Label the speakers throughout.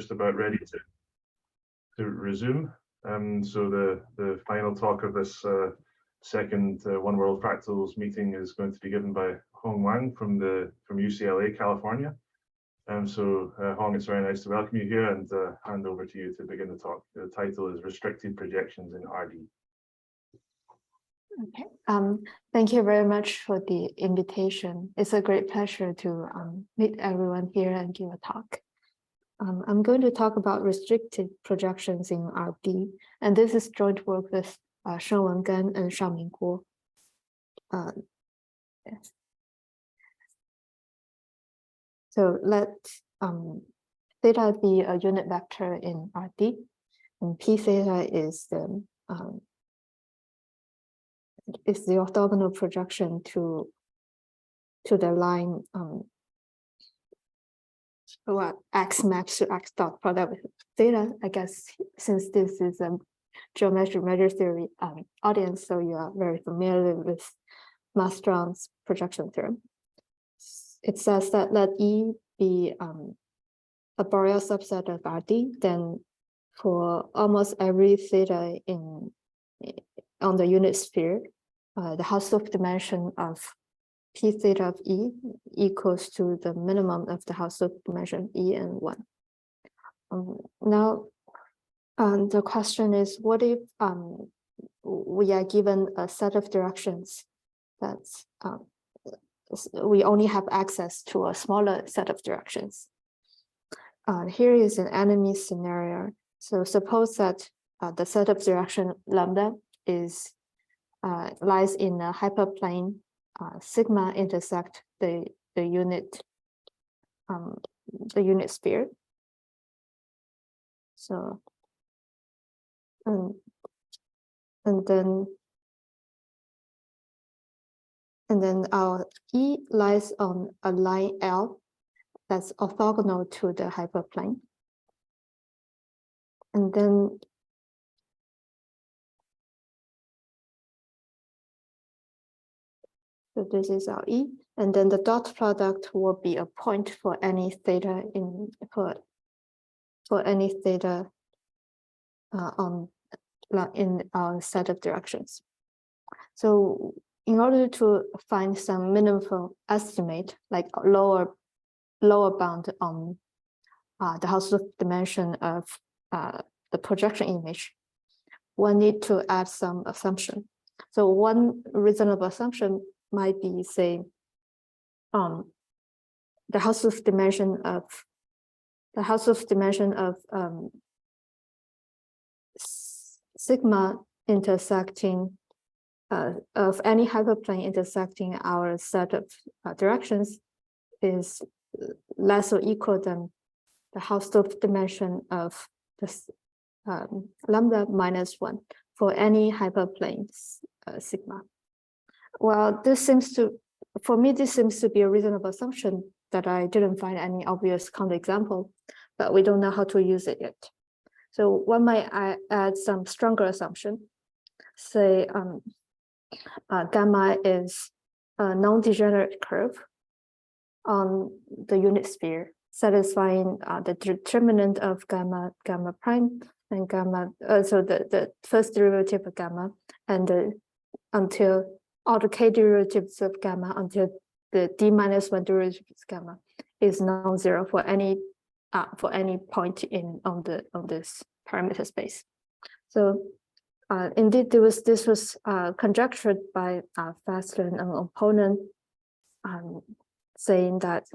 Speaker 1: Just about ready to resume. So the final talk of this second One World Fractals meeting is going to be given by Wang from UCLA, California. So Hong, it's very nice to welcome you here and hand over to you to begin the talk. The title is Restricted Projections in RD.
Speaker 2: Okay. Thank you very much for the invitation. It's a great pleasure to meet everyone here and give a talk. I'm going to talk about restricted projections in RD, and this is joint work with Shenwen Gan and Shaoming Guo. Yes. So let theta be a unit vector in RD, and P theta is the orthogonal projection to the line x maps to x dot product with theta. I guess since this is a geometric measure theory audience, so you are very familiar with Mastron's projection theorem. It says that let E be a Borel subset of RD, then for almost every theta on the unit sphere, the Hausdorff dimension of P theta of E equals to the minimum of the Hausdorff dimension E and 1. Now, the question is, what if we are given a set of directions that's we only have access to a smaller set of directions? Here is an enemy scenario. So suppose that the set of direction lambda is lies in a hyperplane sigma intersect the unit sphere. So and then our E lies on a line L that's orthogonal to the hyperplane. And then so this is our E, and then the dot product will be a point for any theta for any theta in our set of directions. So in order to find some meaningful estimate, like a lower bound on the Hausdorff dimension of the projection image, one need to add some assumption. So one reasonable assumption might be, say, the Hausdorff dimension of sigma intersecting of any hyperplane intersecting our set of directions is less or equal than the Hausdorff dimension of this lambda minus 1 for any hyperplane sigma. Well, for me, this seems to be a reasonable assumption that I didn't find any obvious counterexample, but we don't know how to use it yet. So one might add some stronger assumption. Say gamma is a non-degenerate curve on the unit sphere, satisfying the determinant of gamma prime and gamma. So the first derivative of gamma and until all the k derivatives of gamma until the d minus 1 derivative of gamma is non-zero for any point on this parameter space. So indeed, this was conjectured by Fassler and an opponent, saying that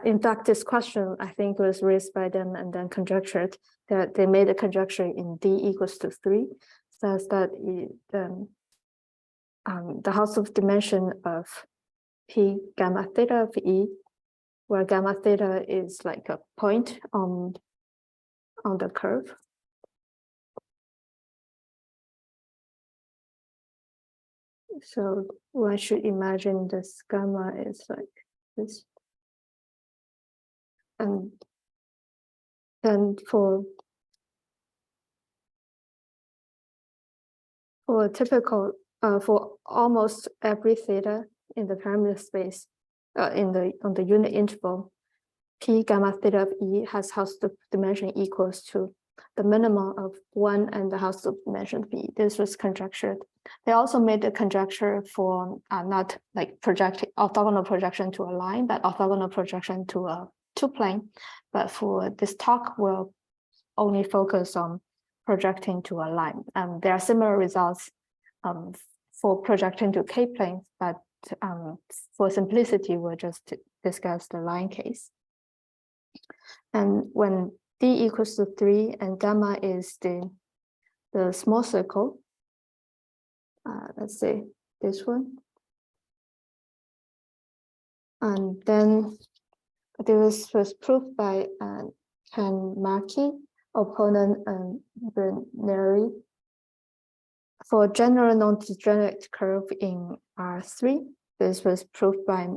Speaker 2: in fact, this question I think was raised by them and then conjectured that they made a conjecture in d equals to 3, says that the Hausdorff dimension of P gamma theta of E, where gamma theta is like a point on the curve. So one should imagine this gamma is like this. And then for typical for almost every theta in the parameter space on the unit interval, P gamma theta of E has Hausdorff dimension equals to the minimum of 1 and the Hausdorff dimension of E. This was conjectured. They also made a conjecture for not like orthogonal projection to a line, but orthogonal projection to a two-plane. But for this talk, we'll only focus on projecting to a line. There are similar results for projecting to K-planes, but for simplicity, we'll just discuss the line case. And when D equals to 3 and gamma is the small circle, let's say this one. And then this was proved by Ken Markey, opponent, and Berneri. For general non-degenerate curve in R3, this was proved by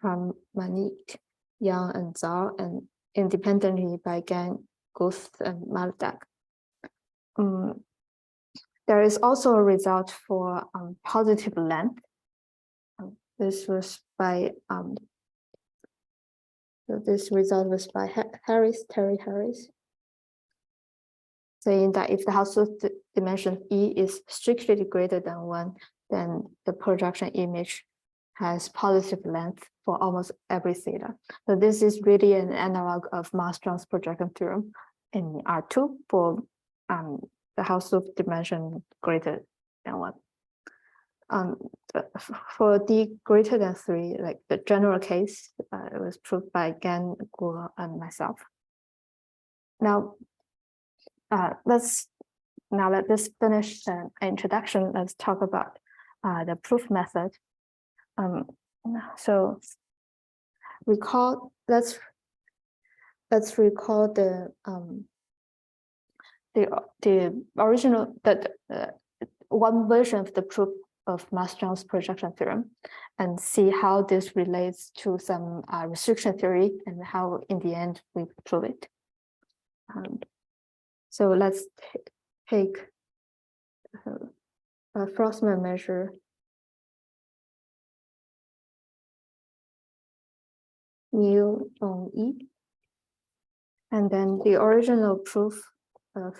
Speaker 2: Pramanik, Yang, and Zhao, and independently by Gang, Guth, and Maldak. There is also a result for positive length. This was by so this result was by Terry Harris, saying that if the Hausdorff dimension E is strictly greater than 1, then the projection image has positive length for almost every theta. So this is really an analog of Marstrom's projection theorem in R2 for the Hausdorff dimension greater than 1. For D greater than 3, like the general case, it was proved by Gan, Guo, and myself. Now, let us finish the introduction. Let's talk about the proof method. So let's recall the original one version of the proof of Marstrom's projection theorem, and see how this relates to some restriction theory and how in the end we prove it. So let's take a Frostman measure mu on E, and then the original proof of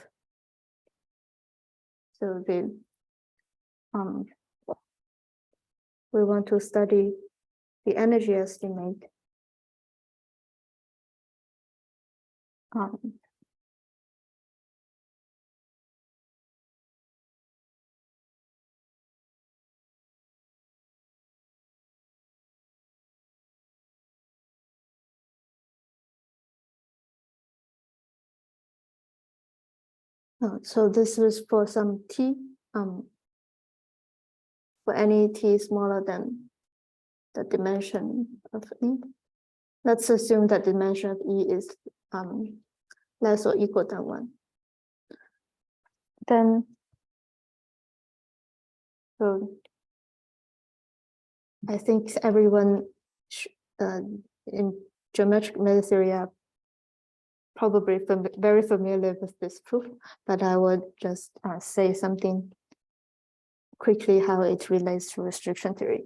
Speaker 2: we want to study the energy estimate so this was for some t, for any t smaller than the dimension of E. Let's assume that the dimension of E is less or equal than 1. Then, so I think everyone in geometric measure theory are probably very familiar with this proof, but I would just say something quickly how it relates to restriction theory.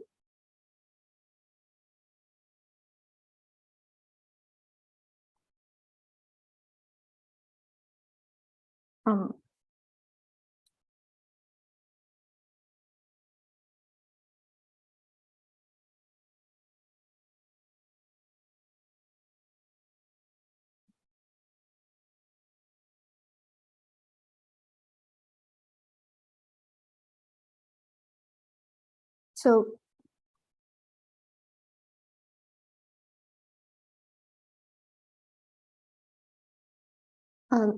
Speaker 2: So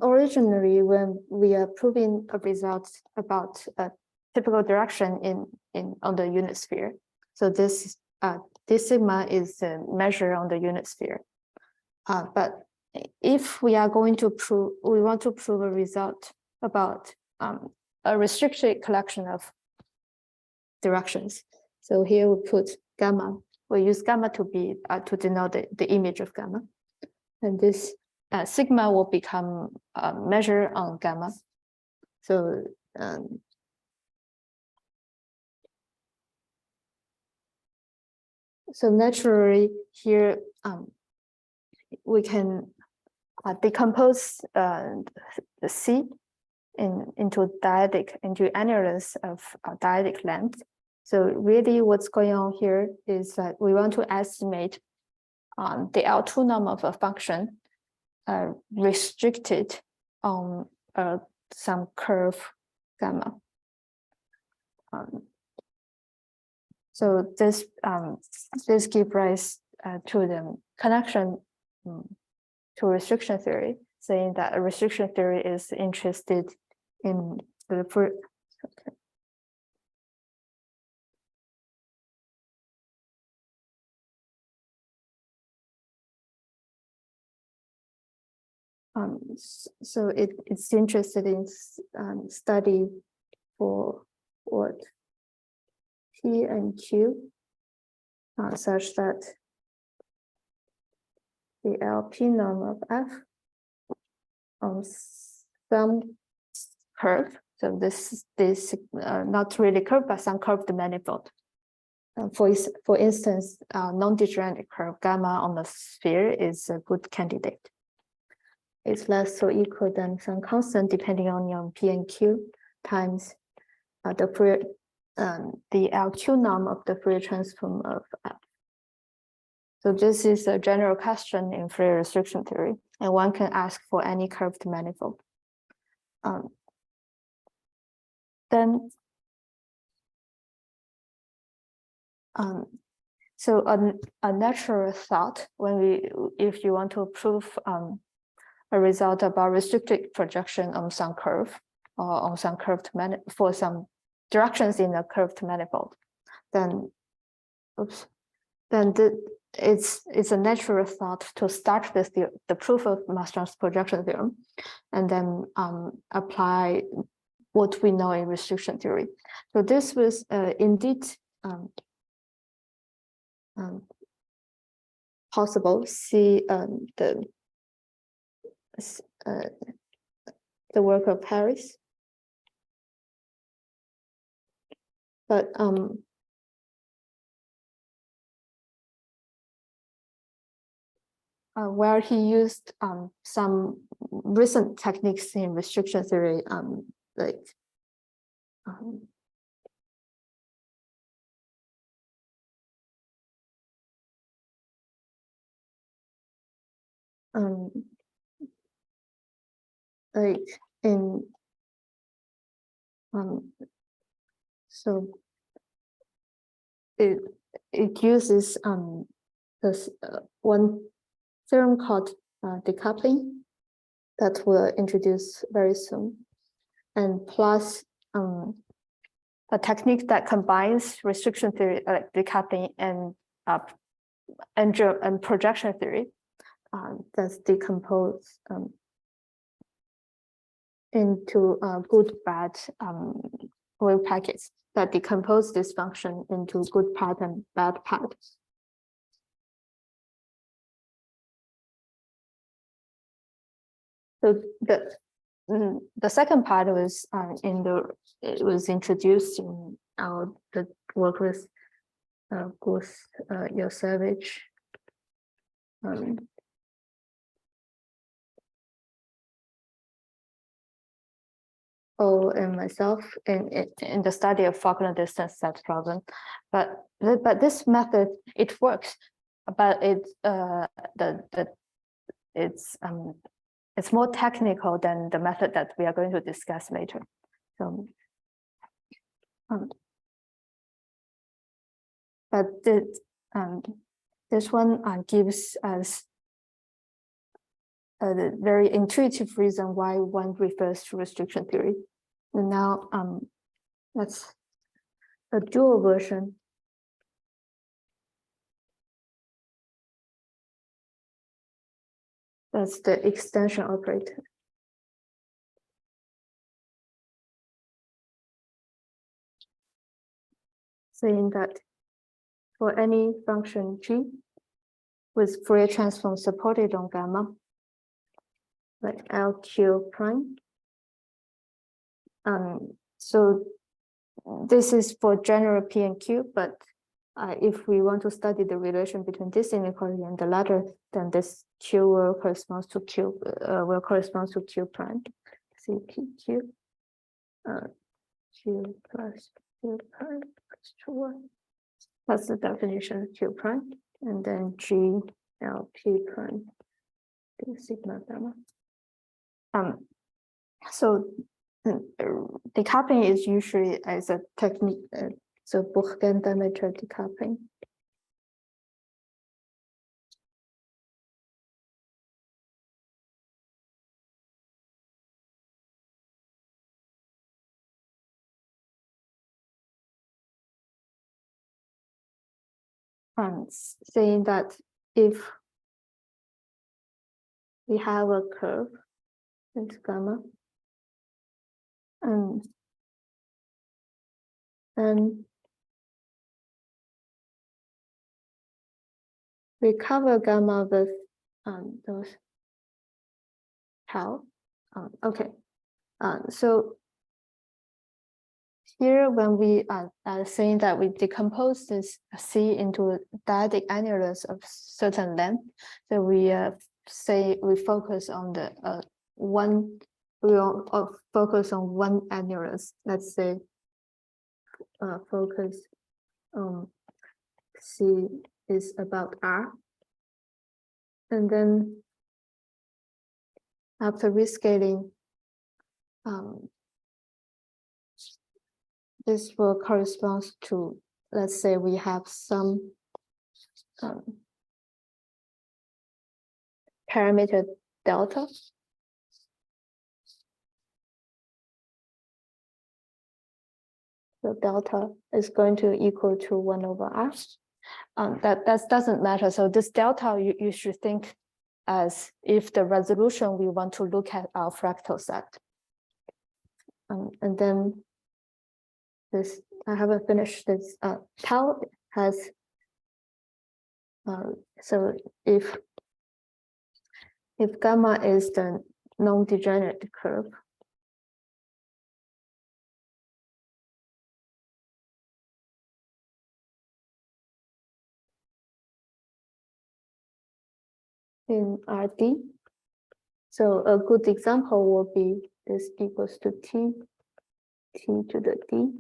Speaker 2: originally, when we are proving a result about a typical direction on the unit sphere, so this sigma is a measure on the unit sphere. But if we are going to we want to prove a result about a restricted collection of directions. So here we put gamma. We use gamma to to denote the image of gamma, and this sigma will become a measure on gamma. So so naturally here we can decompose the C into annulus of dyadic length. So really what's going on here is that we want to estimate the L2 norm of a function restricted on some curve gamma. So this gives rise to the connection to restriction theory, saying that a restriction theory is interested in the so it's interested in study for what P and Q such that the LP norm of F on some curve. So this not really curve, but some curved manifold. For instance, non-degenerate curve gamma on the sphere is a good candidate. It's less or equal than some constant depending on your P and Q times the LQ norm of the Fourier transform of F. So this is a general question in Fourier restriction theory, and one can ask for any curved manifold. So a natural thought if you want to prove a result about restricted projection on some curve or on some curved for some directions in a curved manifold, then it's a natural thought to start with the proof of Master's projection theorem, and then apply what we know in restriction theory. So this was indeed possible. See the work of Harris, but where he used some recent techniques in restriction theory, so it uses this one theorem called decoupling that we'll introduce very soon, and plus a technique that combines restriction theory, like decoupling, and projection theory, that's decomposed into good bad wave packets that decompose this function into good part and bad part. So the second part was it was introduced in the work with Gus Yosevich, and myself in the study of Faulkner distance set problem, but this method, it works, but it's more technical than the method that we are going to discuss later. So, but this one gives us a very intuitive reason why one refers to restriction theory. And now that's a dual version. That's the extension operator. Saying that for any function G with Fourier transform supported on gamma, like LQ prime. So this is for general P and Q, but if we want to study the relation between this inequality and the latter, then this Q will correspond to Q prime. CPQ Q plus Q prime plus 2. That's the definition of Q prime, and then G L P prime sigma gamma. So decoupling is usually as a technique, so Bourgain diameter decoupling. Saying that if we have a curve, it's gamma, and then we cover gamma with those tau. Okay, so here when we are saying that we decompose this C into dyadic annulus of certain length, so we say we focus on the one. We will focus on one annulus. Let's say focus on C is about R, and then after rescaling, this will correspond to, let's say we have some parameter delta. So delta is going to equal to 1 over R. That doesn't matter. So this delta, you should think as if the resolution we want to look at our fractal set. And then this, I haven't finished this. Tau has, so if gamma is the non-degenerate curve, in RD. So a good example will be this equals to T to the D.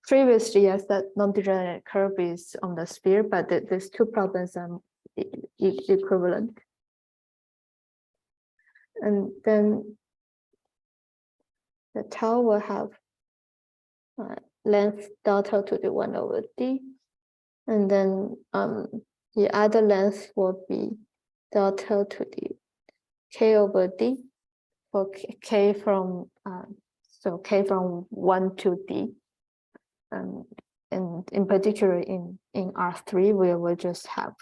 Speaker 2: Previously, yes, that non-degenerate curve is on the sphere, but these two problems are equivalent. And then the tau will have length delta to the 1 over D. And then the other length will be delta to the K over D for K from, so K from 1 to D. And in particular in R3, we will just have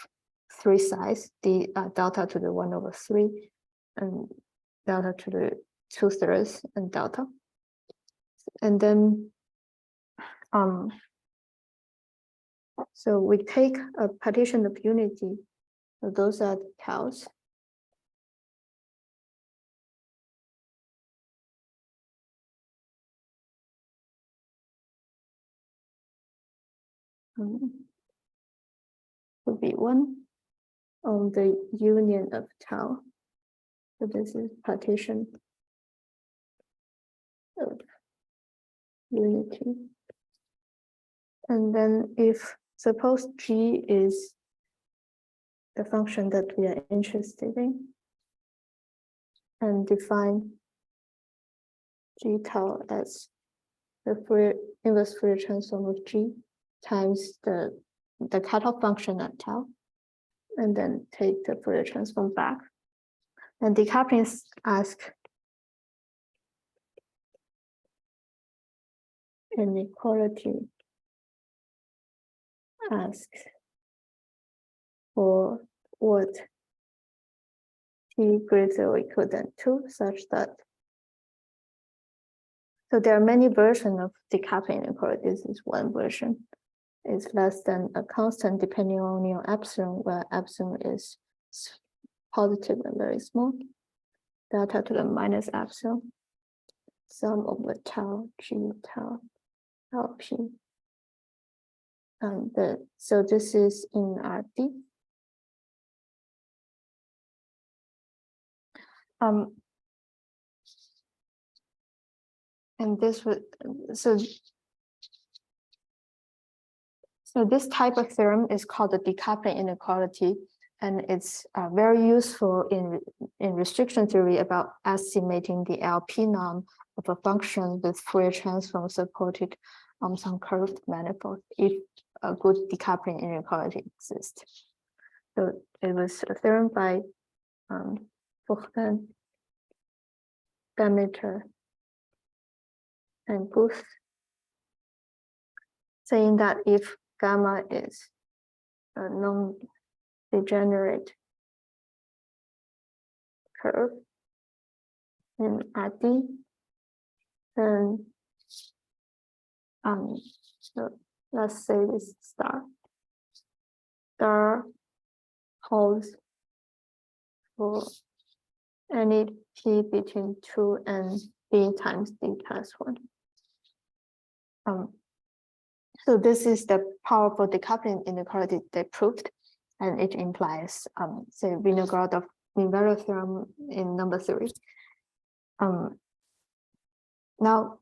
Speaker 2: 3 sides, the delta to the 1 over 3 and delta to the 2/3 and delta. And then so we take a partition of unity, so those are the taus. Would be 1 on the union of tau. So this is partition of unity. And then if suppose G is the function that we are interested in, and define G tau as the inverse Fourier transform of G times the cutoff function at tau, and then take the Fourier transform back. And decoupling asks inequality asks for what t greater or equal than 2, such that, so there are many versions of decoupling inequality. This is one version. It's less than a constant depending on your epsilon, where epsilon is positive and very small. Delta to the minus epsilon. Sum over tau, G tau, LP. So this is in RD. And this would so this type of theorem is called the decoupling inequality, and it's very useful in restriction theory about estimating the LP norm of a function with Fourier transform supported on some curved manifold if a good decoupling inequality exists. So it was a theorem by Vogten, Demeter, and Booth, saying that if gamma is a non-degenerate curve in RD, then so let's say this star holds for any p between 2 and b times d plus 1. So this is the powerful decoupling inequality they proved, and it implies say Vinogradov mean value theorem in number theory. Now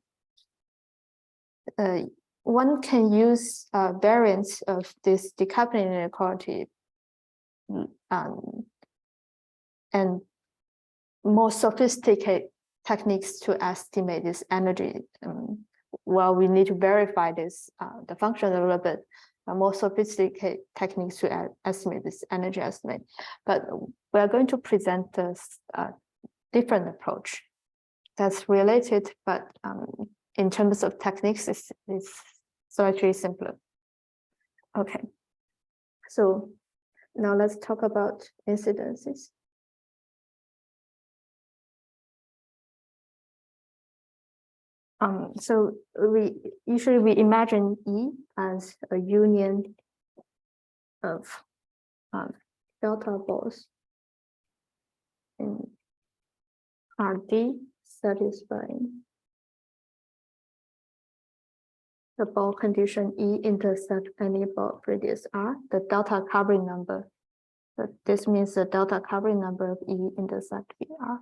Speaker 2: one can use variants of this decoupling inequality and more sophisticated techniques to estimate this energy. Well, we need to verify this the function a little bit, more sophisticated techniques to estimate this energy estimate. But we are going to present this different approach that's related, but in terms of techniques, it's slightly simpler. Okay, so now let's talk about incidences. So we usually imagine E as a union of delta balls in RD satisfying the ball condition E intersect any ball radius R, the delta covering number. So this means the delta covering number of E intersect VR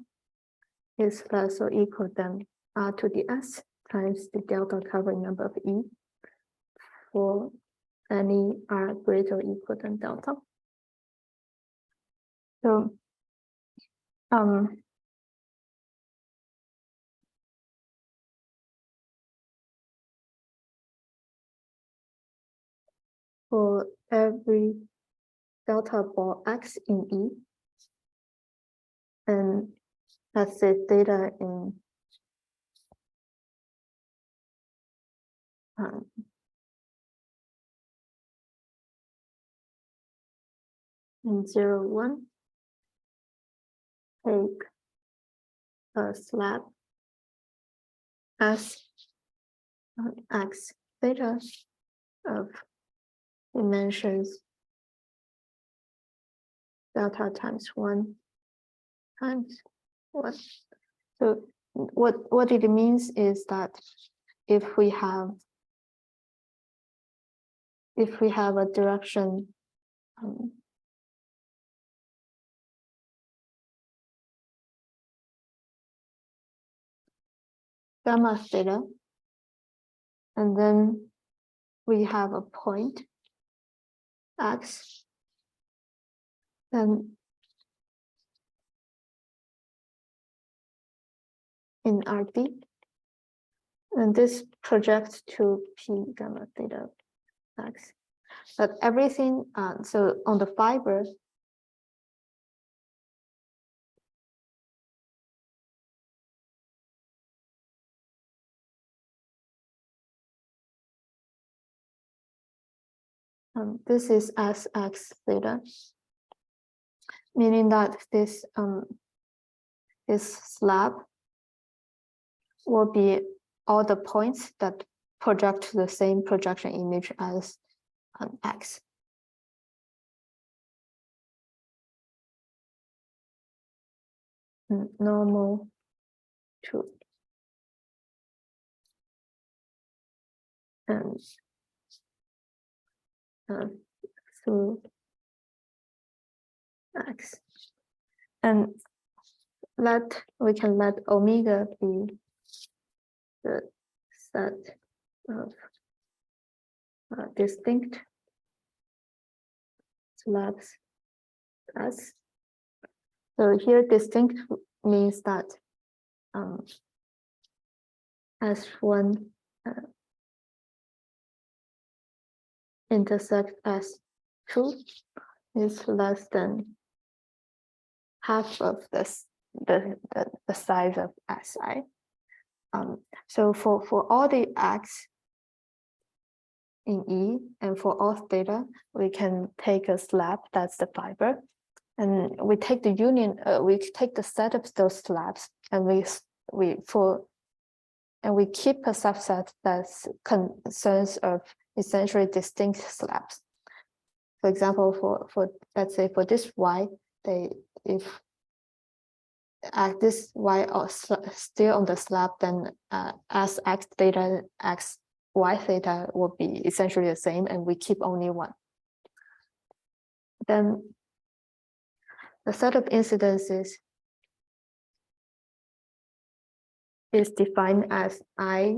Speaker 2: is less or equal than R to the S times the delta covering number of E for any R greater or equal than delta. So for every delta ball X in E, and let's say theta in 0, 1, take a slab S X theta of dimensions delta times 1 times 1. So what it means is that if we have a direction gamma theta, and then we have a point X, then in RD, and this projects to P gamma theta X. But everything, so on the fiber, this is SX theta, meaning that this slab will be all the points that project the same projection image as X. Normal to through x, and we can let omega be the set of distinct slabs S. So here distinct means that S1 intersect S2 is less than half of the size of Si. So for all the x in E and for all theta, we can take a slab, that's the fiber, and we take the union, we take the set of those slabs, and we keep a subset that concerns of essentially distinct slabs. For example, for let's say for this Y, if this Y are still on the slab, then as x theta, x y theta will be essentially the same, and we keep only one. Then the set of incidences is defined as I,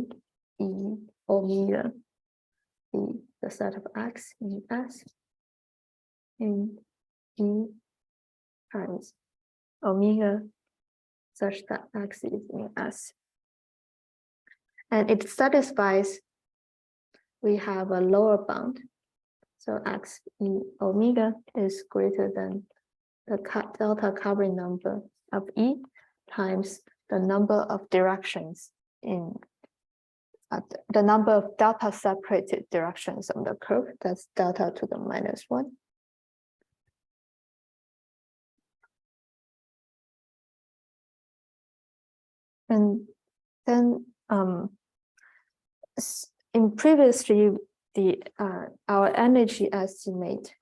Speaker 2: E, omega, E, the set of x in S, in E times omega, such that x is in S. And it satisfies, we have a lower bound. So x in omega is greater than the delta covering number of E times the number of directions in the number of delta separated directions on the curve, that's delta to the -1. And then in previously our energy estimate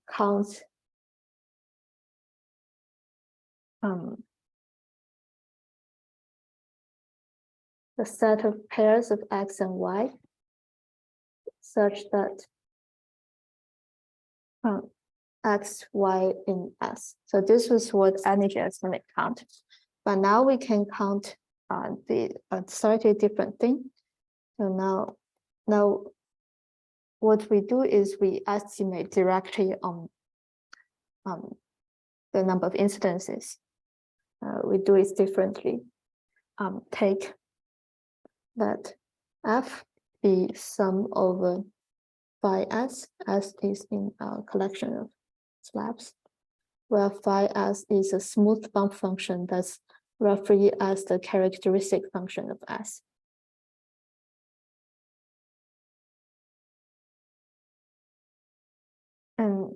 Speaker 2: counts the set of pairs of x and y such that x, y in S. So this was what energy estimate count. But now we can count the slightly different thing. So now what we do is we estimate directly on the number of incidences. We do it differently. Take that F be sum over phi S, as is in our collection of slabs, where phi S is a smooth bump function that's roughly as the characteristic function of S. And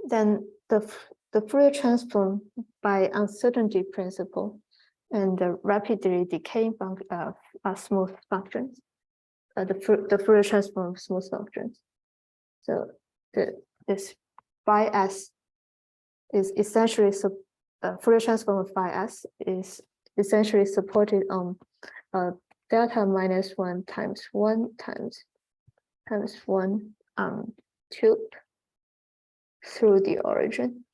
Speaker 2: then the Fourier transform by uncertainty principle and the rapidly decaying smooth functions, the Fourier transform of smooth functions. So this phi S is essentially Fourier transform of phi S is essentially supported on delta -1 times 1 times 1 tube through the origin.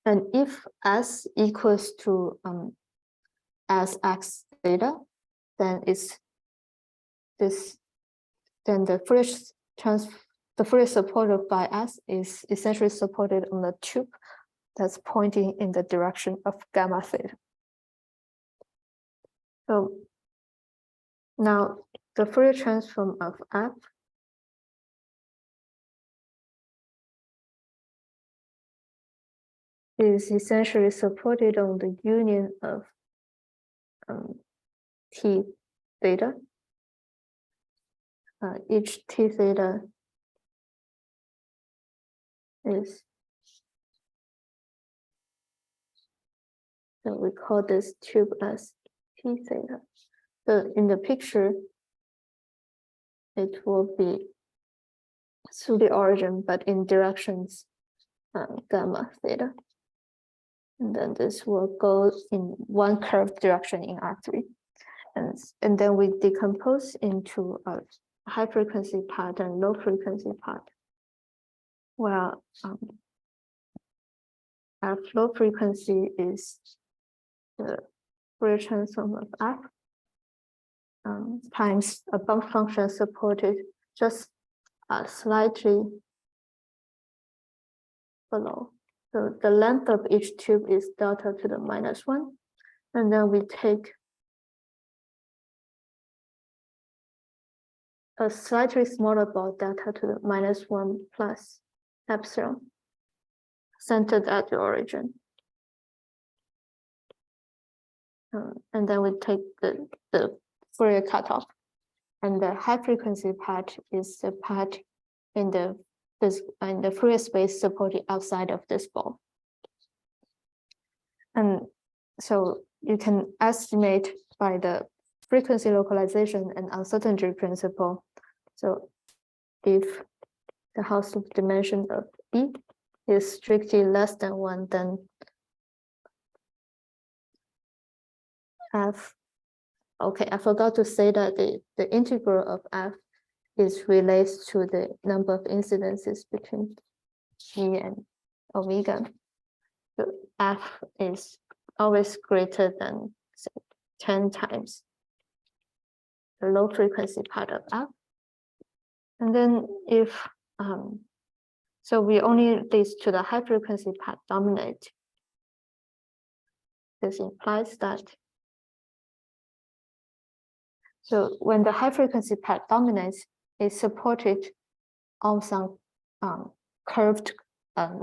Speaker 2: And if S equals to as x theta, then then the Fourier support of phi S is essentially supported on the tube that's pointing in the direction of gamma theta. So now the Fourier transform of F is essentially supported on the union of T theta. Each T theta is, so we call this tube as T theta. So in the picture, it will be through the origin, but in directions gamma theta. And then this will go in one curved direction in R3. And then we decompose into a high frequency part and low frequency part. Well, our low frequency is the Fourier transform of f times a bump function supported just slightly below. So the length of each tube is delta to the -1. And then we take a slightly smaller ball delta to the -1 plus epsilon centered at the origin. And then we take the Fourier cutoff. And the high frequency part is the part in the Fourier space supported outside of this ball. And so you can estimate by the frequency localization and uncertainty principle. So if the Hausdorff dimension of B is strictly less than 1, then f, okay, I forgot to say that the integral of f is related to the number of incidences between G and omega. So f is always greater than, say, 10 times the low frequency part of f. And then if, so we only leads to the high frequency part dominate. This implies that, so when the high frequency part dominates, it's supported on some curved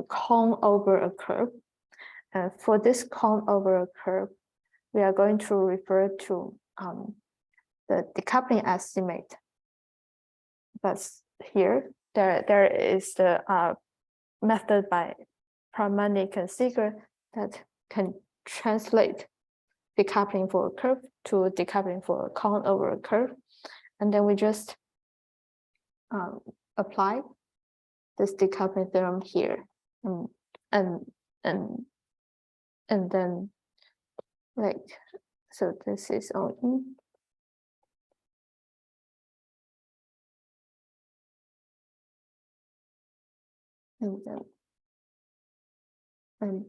Speaker 2: cone over a curve. For this cone over a curve, we are going to refer to the decoupling estimate. But here, there is the method by Pramanik and Seeger that can translate decoupling for a curve to decoupling for a cone over a curve. And then we just apply this decoupling theorem here. And then, like, so this is OE. And then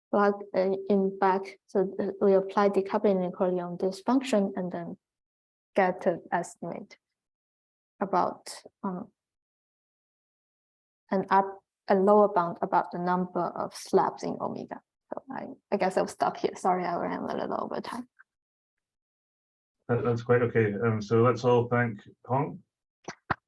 Speaker 2: plug in back. So we apply decoupling inequality on this function and then get an estimate about a lower bound about the number of slabs in omega. So I guess I'll stop here. Sorry, I ran a little over time.
Speaker 1: That's quite okay. So let's all thank Hong